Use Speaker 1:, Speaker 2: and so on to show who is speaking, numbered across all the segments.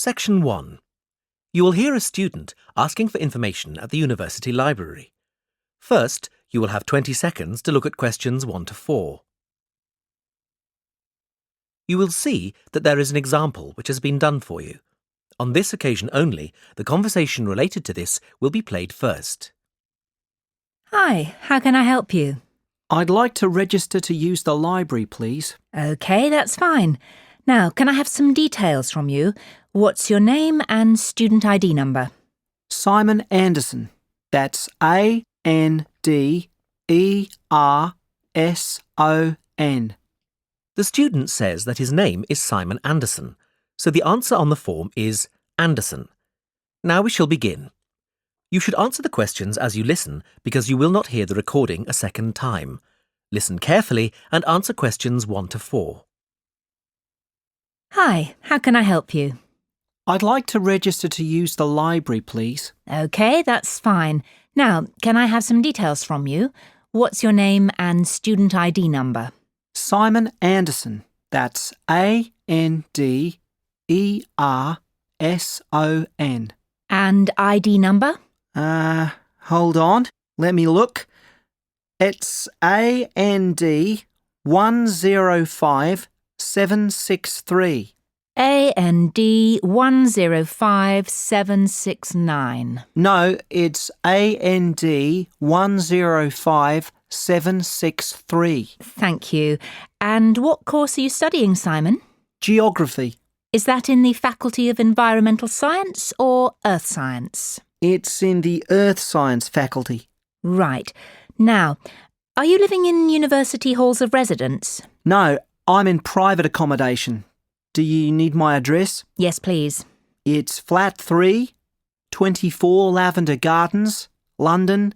Speaker 1: Section 1. You will hear a student asking for information at the university library. First, you will have 20 seconds to look at questions 1 to 4. You will see that there is an example which has been done for you. On this occasion only, the conversation related to this will be played first.
Speaker 2: Hi, how can I help you?
Speaker 3: I'd like to register to use the library, please.
Speaker 2: OK, that's fine. Now, can I have some details from you? What's your name and student ID number?
Speaker 3: Simon Anderson. That's Anderson.
Speaker 1: The student says that his name is Simon Anderson, so the answer on the form is Anderson. Now we shall begin. You should answer the questions as you listen because you will not hear the recording a second time. Listen carefully and answer questions 1 to 4.
Speaker 2: Hi, how can I help you?
Speaker 3: I'd like to register to use the library, please.
Speaker 2: OK, that's fine. Now, can I have some details from you? What's your name and student ID number?
Speaker 3: Simon Anderson. That's Anderson.
Speaker 2: And ID number?
Speaker 3: Hold on. Let me look. It's AND 105763.
Speaker 2: AND 105769.
Speaker 3: No, it's AND 105763.
Speaker 2: Thank you. And what course are you studying, Simon?
Speaker 3: Geography.
Speaker 2: Is that in the Faculty of Environmental Science or Earth Science?
Speaker 3: It's in the Earth Science faculty.
Speaker 2: Right. Now, are you living in university halls of residence?
Speaker 3: No, I'm in private accommodation. Do you need my address?
Speaker 2: Yes, please.
Speaker 3: It's flat 3, 24 Lavender Gardens, London,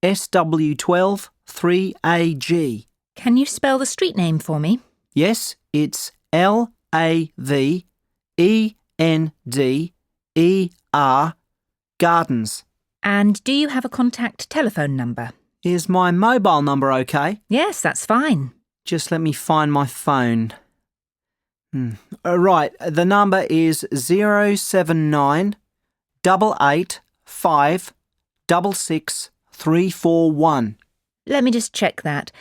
Speaker 3: SW12 3AG.
Speaker 2: Can you spell the street name for me?
Speaker 3: Yes, it's LAVENDER Gardens.
Speaker 2: And do you have a contact telephone number?
Speaker 3: Is my mobile number okay?
Speaker 2: Yes, that's fine.
Speaker 3: Just let me find my phone. Right, the number is 079 885 66341.
Speaker 2: Let me just check that.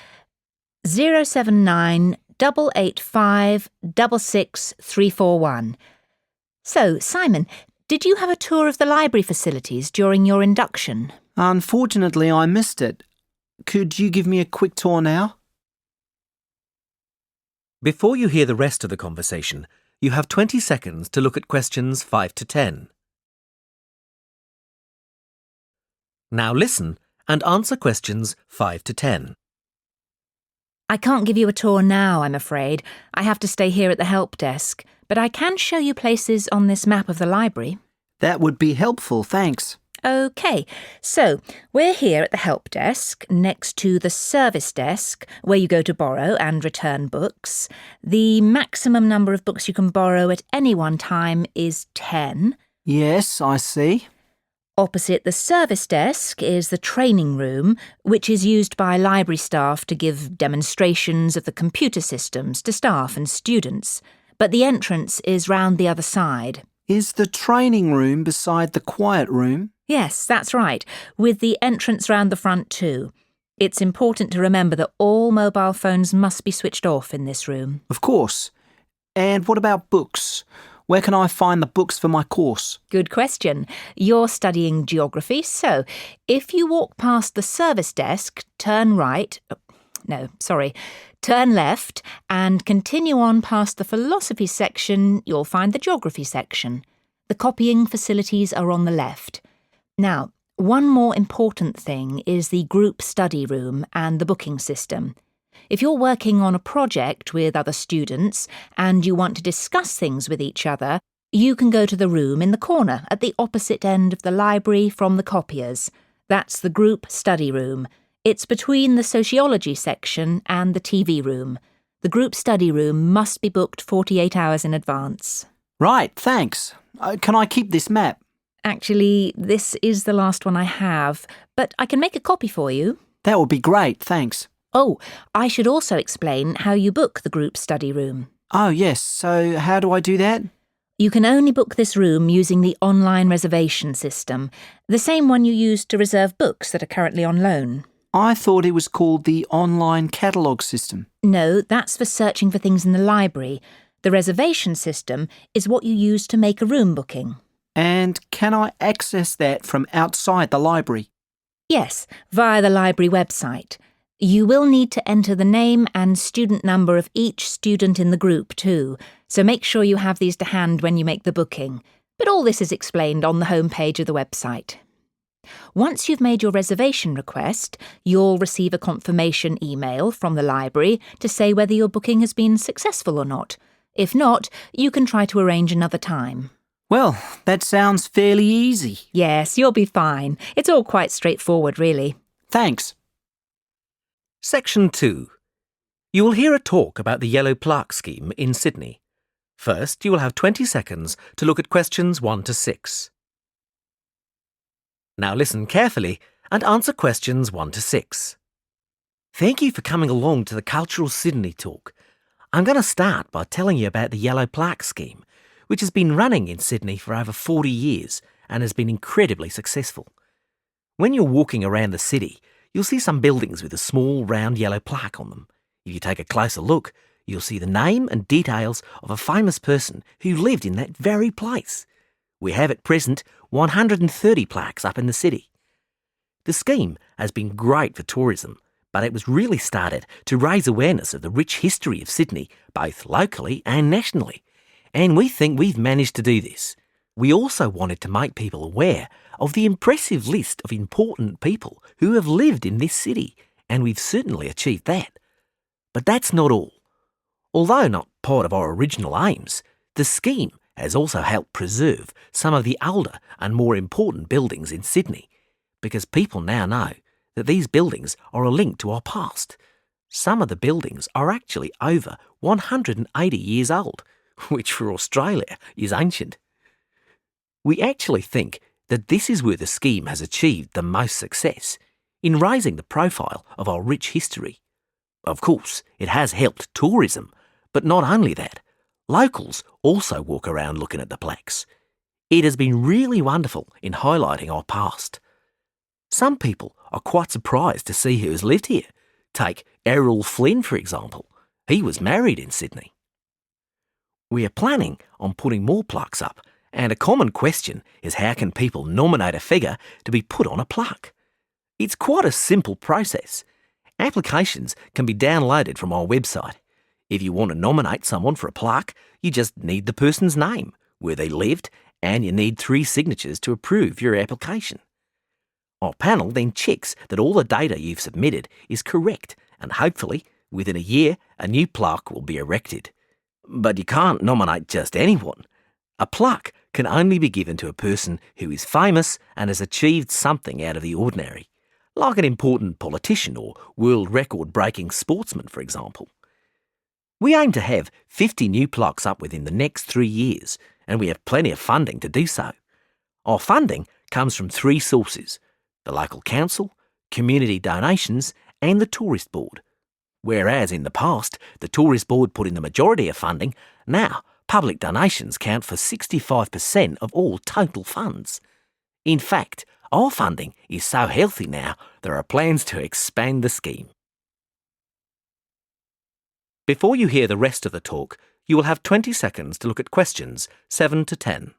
Speaker 2: 079 885 66341. So, Simon, did you have a tour of the library facilities during your induction?
Speaker 3: Unfortunately, I missed it. Could you give me a quick tour now?
Speaker 1: Before you hear the rest of the conversation, you have 20 seconds to look at questions 5 to 10. Now listen and answer questions 5 to 10.
Speaker 2: I can't give you a tour now, I'm afraid. I have to stay here at the help desk, but I can show you places on this map of the library.
Speaker 3: That would be helpful, thanks.
Speaker 2: OK, so we're here at the help desk, next to the service desk, where you go to borrow and return books. The maximum number of books you can borrow at any one time is 10.
Speaker 3: Yes, I see.
Speaker 2: Opposite the service desk is the training room, which is used by library staff to give demonstrations of the computer systems to staff and students. But the entrance is round the other side.
Speaker 3: Is the training room beside the quiet room?
Speaker 2: Yes, that's right, with the entrance round the front too. It's important to remember that all mobile phones must be switched off in this room.
Speaker 3: Of course. And what about books? Where can I find the books for my course?
Speaker 2: Good question. You're studying geography, so if you walk past the service desk, turn left and continue on past the philosophy section, you'll find the geography section. The copying facilities are on the left. Now, one more important thing is the group study room and the booking system. If you're working on a project with other students and you want to discuss things with each other, you can go to the room in the corner at the opposite end of the library from the copiers. That's the group study room. It's between the sociology section and the TV room. The group study room must be booked 48 hours in advance.
Speaker 3: Right, thanks. Can I keep this map?
Speaker 2: Actually, this is the last one I have, but I can make a copy for you.
Speaker 3: That would be great, thanks.
Speaker 2: Oh, I should also explain how you book the group study room.
Speaker 3: Oh, yes. So how do I do that?
Speaker 2: You can only book this room using the online reservation system, the same one you use to reserve books that are currently on loan.
Speaker 3: I thought it was called the online catalogue system.
Speaker 2: No, that's for searching for things in the library. The reservation system is what you use to make a room booking.
Speaker 3: And can I access that from outside the library?
Speaker 2: Yes, via the library website. You will need to enter the name and student number of each student in the group too, so make sure you have these to hand when you make the booking. But all this is explained on the homepage of the website. Once you've made your reservation request, you'll receive a confirmation email from the library to say whether your booking has been successful or not. If not, you can try to arrange another time.
Speaker 3: Well, that sounds fairly easy.
Speaker 2: Yes, you'll be fine. It's all quite straightforward, really.
Speaker 3: Thanks.
Speaker 1: Section 2. You will hear a talk about the yellow plaque scheme in Sydney. First, you will have 20 seconds to look at questions 1 to 6. Now listen carefully and answer questions 1 to 6. Thank you for coming along to the Cultural Sydney talk. I'm going to start by telling you about the yellow plaque scheme, which has been running in Sydney for over 40 years and has been incredibly successful. When you're walking around the city, you'll see some buildings with a small round yellow plaque on them. If you take a closer look, you'll see the name and details of a famous person who lived in that very place. We have at present 130 plaques up in the city. The scheme has been great for tourism, but it was really started to raise awareness of the rich history of Sydney, both locally and nationally. And we think we've managed to do this. We also wanted to make people aware of the impressive list of important people who have lived in this city, and we've certainly achieved that. But that's not all. Although not part of our original aims, the scheme has also helped preserve some of the older and more important buildings in Sydney, because people now know that these buildings are a link to our past. Some of the buildings are actually over 180 years old, which for Australia is ancient. We actually think that this is where the scheme has achieved the most success, in raising the profile of our rich history. Of course, it has helped tourism, but not only that. Locals also walk around looking at the plaques. It has been really wonderful in highlighting our past. Some people are quite surprised to see who has lived here. Take Errol Flynn, for example. He was married in Sydney. We are planning on putting more plaques up, and a common question is how can people nominate a figure to be put on a plaque? It's quite a simple process. Applications can be downloaded from our website. If you want to nominate someone for a plaque, you just need the person's name, where they lived, and you need 3 signatures to approve your application. Our panel then checks that all the data you've submitted is correct, and hopefully, within a year, a new plaque will be erected. But you can't nominate just anyone. A plaque can only be given to a person who is famous and has achieved something out of the ordinary, like an important politician or world record-breaking sportsman, for example. We aim to have 50 new plaques up within the next 3 years, and we have plenty of funding to do so. Our funding comes from 3 sources: the local council, community donations, and the Tourist Board. Whereas in the past, the Tourist Board put in the majority of funding, now public donations count for 65% of all total funds. In fact, our funding is so healthy now, there are plans to expand the scheme. Before you hear the rest of the talk, you will have 20 seconds to look at questions 7 to 10.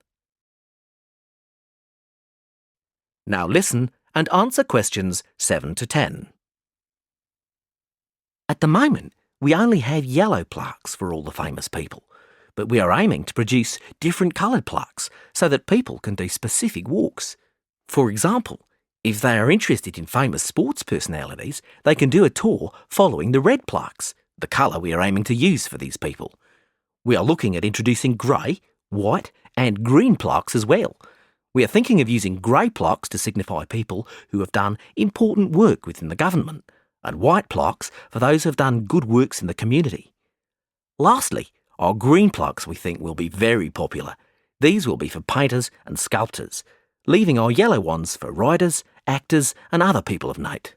Speaker 1: Now listen and answer questions 7 to 10. At the moment, we only have yellow plaques for all the famous people, but we are aiming to produce different coloured plaques so that people can do specific walks. For example, if they are interested in famous sports personalities, they can do a tour following the red plaques, the colour we are aiming to use for these people. We are looking at introducing grey, white and green plaques as well. We are thinking of using grey plaques to signify people who have done important work within the government, and white plaques for those who have done good works in the community. Lastly, our green plaques we think will be very popular. These will be for painters and sculptors, leaving our yellow ones for writers, actors and other people of note.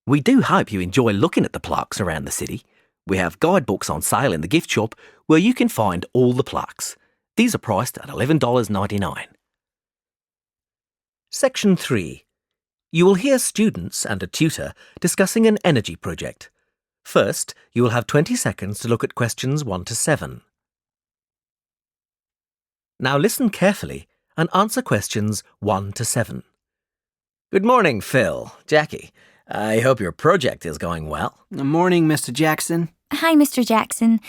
Speaker 1: We do hope you enjoy looking at the plaques around the city. We have guidebooks on sale in the gift shop where you can find all the plaques. These are priced at $11.99. Section 3. You will hear students and a tutor discussing an energy project. First, you will have 20 seconds to look at questions 1 to 7. Now listen carefully and answer questions 1 to 7. Good morning, Phil. Jackie. I hope your project is going well.
Speaker 3: Good morning, Mr. Jackson.
Speaker 4: Hi, Mr. Jackson.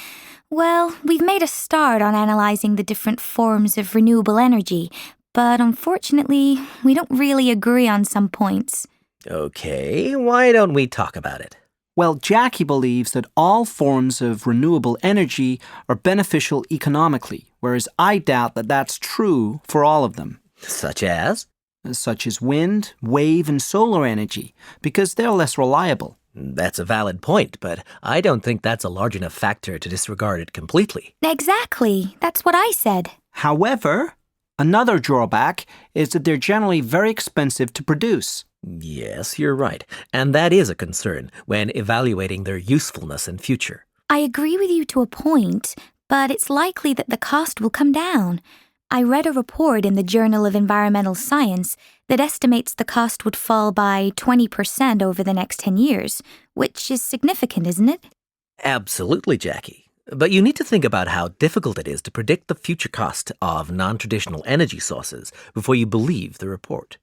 Speaker 4: Well, we've made a start on analysing the different forms of renewable energy, but unfortunately, we don't really agree on some points.
Speaker 1: Okay, why don't we talk about it?
Speaker 3: Well, Jackie believes that all forms of renewable energy are beneficial economically, whereas I doubt that that's true for all of them.
Speaker 1: Such as?
Speaker 3: Such as wind, wave, and solar energy, because they're less reliable.
Speaker 1: That's a valid point, but I don't think that's a large enough factor to disregard it completely.
Speaker 4: Exactly. That's what I said.
Speaker 3: However, another drawback is that they're generally very expensive to produce.
Speaker 1: Yes, you're right, and that is a concern when evaluating their usefulness in future.
Speaker 4: I agree with you to a point, but it's likely that the cost will come down. I read a report in the Journal of Environmental Science that estimates the cost would fall by 20% over the next 10 years, which is significant, isn't it?
Speaker 1: Absolutely, Jackie. But you need to think about how difficult it is to predict the future cost of non-traditional energy sources before you believe the report.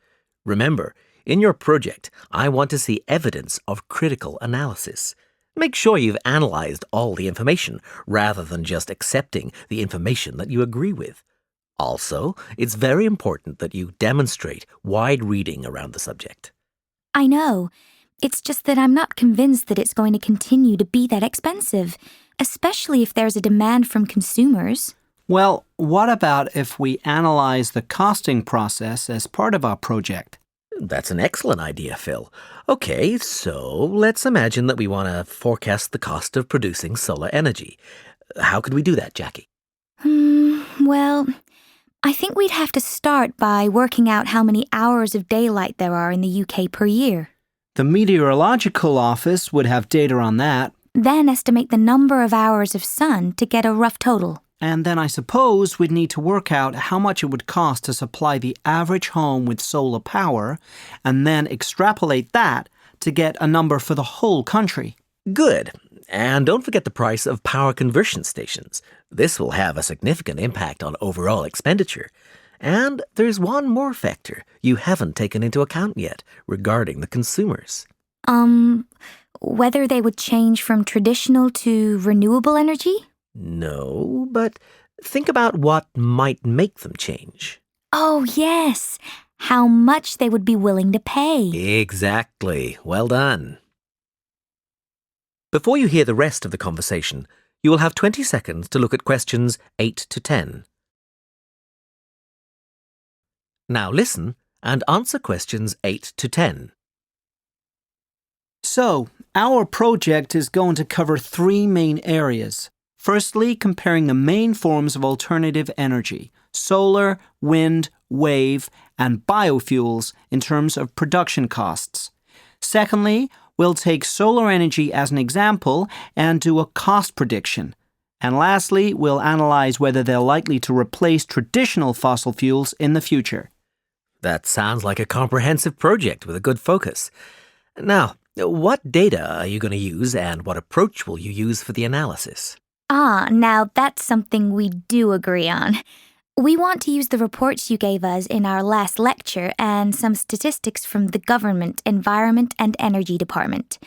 Speaker 1: Remember, in your project, I want to see evidence of critical analysis. Make sure you've analyzed all the information rather than just accepting the information that you agree with. Also, it's very important that you demonstrate wide reading around the subject.
Speaker 4: I know. It's just that I'm not convinced that it's going to continue to be that expensive, especially if there's a demand from consumers.
Speaker 3: Well, what about if we analyze the costing process as part of our project?
Speaker 1: That's an excellent idea, Phil. Okay, so let's imagine that we want to forecast the cost of producing solar energy. How could we do that, Jackie?
Speaker 4: Well, I think we'd have to start by working out how many hours of daylight there are in the UK per year.
Speaker 3: The Meteorological Office would have data on that.
Speaker 4: Then estimate the number of hours of sun to get a rough total.
Speaker 3: And then I suppose we'd need to work out how much it would cost to supply the average home with solar power, and then extrapolate that to get a number for the whole country.
Speaker 1: Good. And don't forget the price of power conversion stations. This will have a significant impact on overall expenditure. And there's one more factor you haven't taken into account yet regarding the consumers.
Speaker 4: Whether they would change from traditional to renewable energy?
Speaker 1: No, but think about what might make them change.
Speaker 4: Oh, yes. How much they would be willing to pay.
Speaker 1: Exactly. Well done. Before you hear the rest of the conversation, you will have 20 seconds to look at questions 8 to 10. Now listen and answer questions 8 to 10.
Speaker 3: So, our project is going to cover 3 main areas. Firstly, comparing the main forms of alternative energy, solar, wind, wave, and biofuels in terms of production costs. Secondly, we'll take solar energy as an example and do a cost prediction. And lastly, we'll analyze whether they're likely to replace traditional fossil fuels in the future.
Speaker 1: That sounds like a comprehensive project with a good focus. Now, what data are you going to use and what approach will you use for the analysis?
Speaker 4: Now that's something we do agree on. We want to use the reports you gave us in our last lecture and some statistics from the Government, Environment and Energy Department.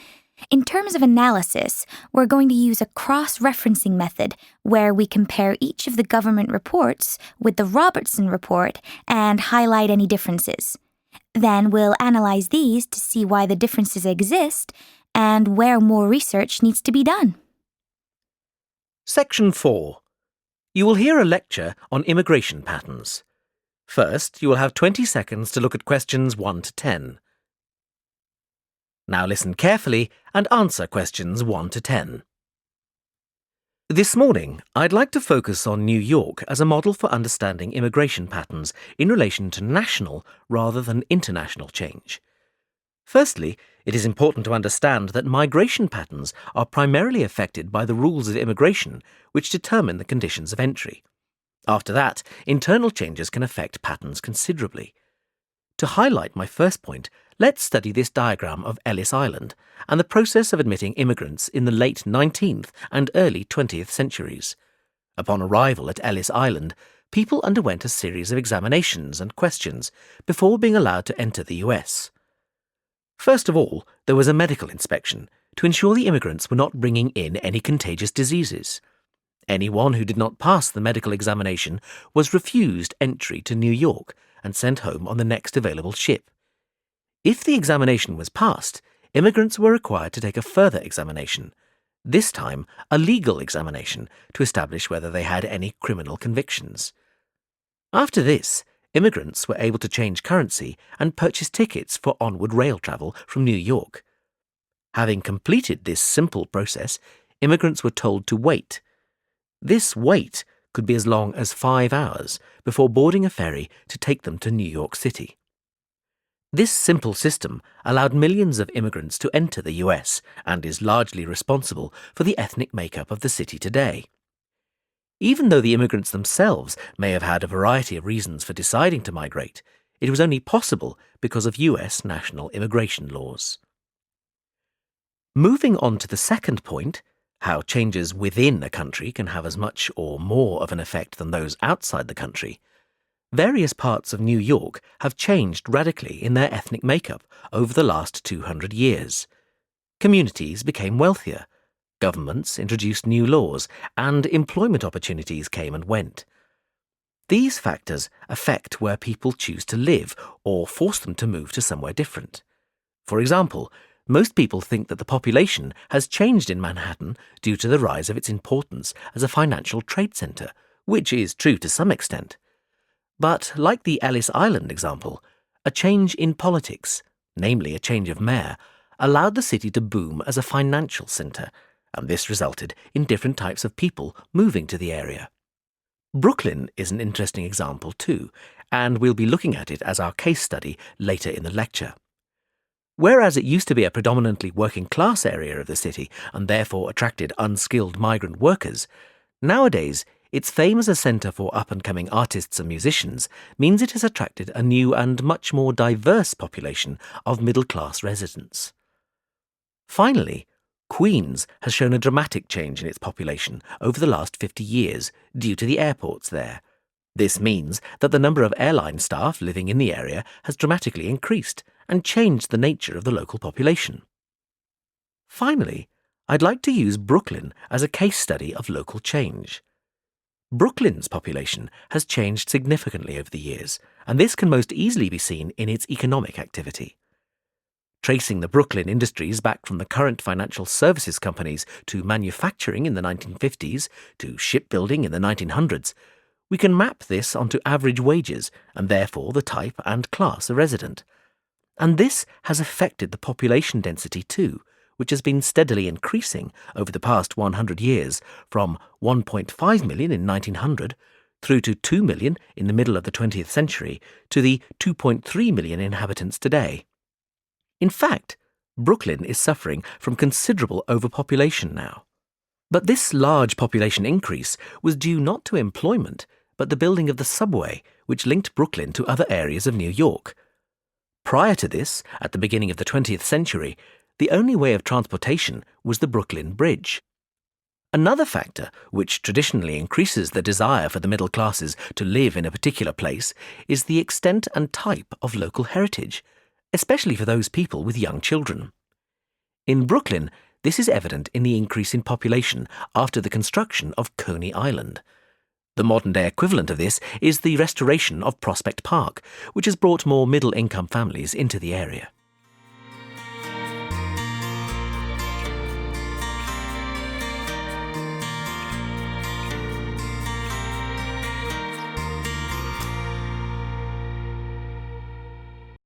Speaker 4: In terms of analysis, we're going to use a cross-referencing method where we compare each of the government reports with the Robertson report and highlight any differences. Then we'll analyze these to see why the differences exist and where more research needs to be done.
Speaker 1: Section 4. You will hear a lecture on immigration patterns. First, you will have 20 seconds to look at questions 1 to 10. Now listen carefully and answer questions 1 to 10. This morning, I'd like to focus on New York as a model for understanding immigration patterns in relation to national rather than international change. Firstly, it is important to understand that migration patterns are primarily affected by the rules of immigration, which determine the conditions of entry. After that, internal changes can affect patterns considerably. To highlight my first point, let's study this diagram of Ellis Island and the process of admitting immigrants in the late 19th and early 20th centuries. Upon arrival at Ellis Island, people underwent a series of examinations and questions before being allowed to enter the US. First of all, there was a medical inspection to ensure the immigrants were not bringing in any contagious diseases. Anyone who did not pass the medical examination was refused entry to New York and sent home on the next available ship. If the examination was passed, immigrants were required to take a further examination, this time a legal examination to establish whether they had any criminal convictions. After this, immigrants were able to change currency and purchase tickets for onward rail travel from New York. Having completed this simple process, immigrants were told to wait. This wait could be as long as 5 hours before boarding a ferry to take them to New York City. This simple system allowed millions of immigrants to enter the US and is largely responsible for the ethnic makeup of the city today. Even though the immigrants themselves may have had a variety of reasons for deciding to migrate, it was only possible because of US national immigration laws. Moving on to the second point, how changes within a country can have as much or more of an effect than those outside the country, various parts of New York have changed radically in their ethnic makeup over the last 200 years. Communities became wealthier, governments introduced new laws, and employment opportunities came and went. These factors affect where people choose to live or force them to move to somewhere different. For example, most people think that the population has changed in Manhattan due to the rise of its importance as a financial trade center, which is true to some extent. But, like the Ellis Island example, a change in politics, namely a change of mayor, allowed the city to boom as a financial center, and this resulted in different types of people moving to the area. Brooklyn is an interesting example too, and we'll be looking at it as our case study later in the lecture. Whereas it used to be a predominantly working-class area of the city and therefore attracted unskilled migrant workers, nowadays its fame as a centre for up-and-coming artists and musicians means it has attracted a new and much more diverse population of middle-class residents. Finally, Queens has shown a dramatic change in its population over the last 50 years due to the airports there. This means that the number of airline staff living in the area has dramatically increased and changed the nature of the local population. Finally, I'd like to use Brooklyn as a case study of local change. Brooklyn's population has changed significantly over the years, and this can most easily be seen in its economic activity. Tracing the Brooklyn industries back from the current financial services companies to manufacturing in the 1950s to shipbuilding in the 1900s, we can map this onto average wages and therefore the type and class of resident. And this has affected the population density too, which has been steadily increasing over the past 100 years from 1.5 million in 1900 through to 2 million in the middle of the 20th century to the 2.3 million inhabitants today. In fact, Brooklyn is suffering from considerable overpopulation now. But this large population increase was due not to employment, but the building of the subway, which linked Brooklyn to other areas of New York. Prior to this, at the beginning of the 20th century, the only way of transportation was the Brooklyn Bridge. Another factor which traditionally increases the desire for the middle classes to live in a particular place is the extent and type of local heritage, especially for those people with young children. In Brooklyn, this is evident in the increase in population after the construction of Coney Island. The modern-day equivalent of this is the restoration of Prospect Park, which has brought more middle-income families into the area.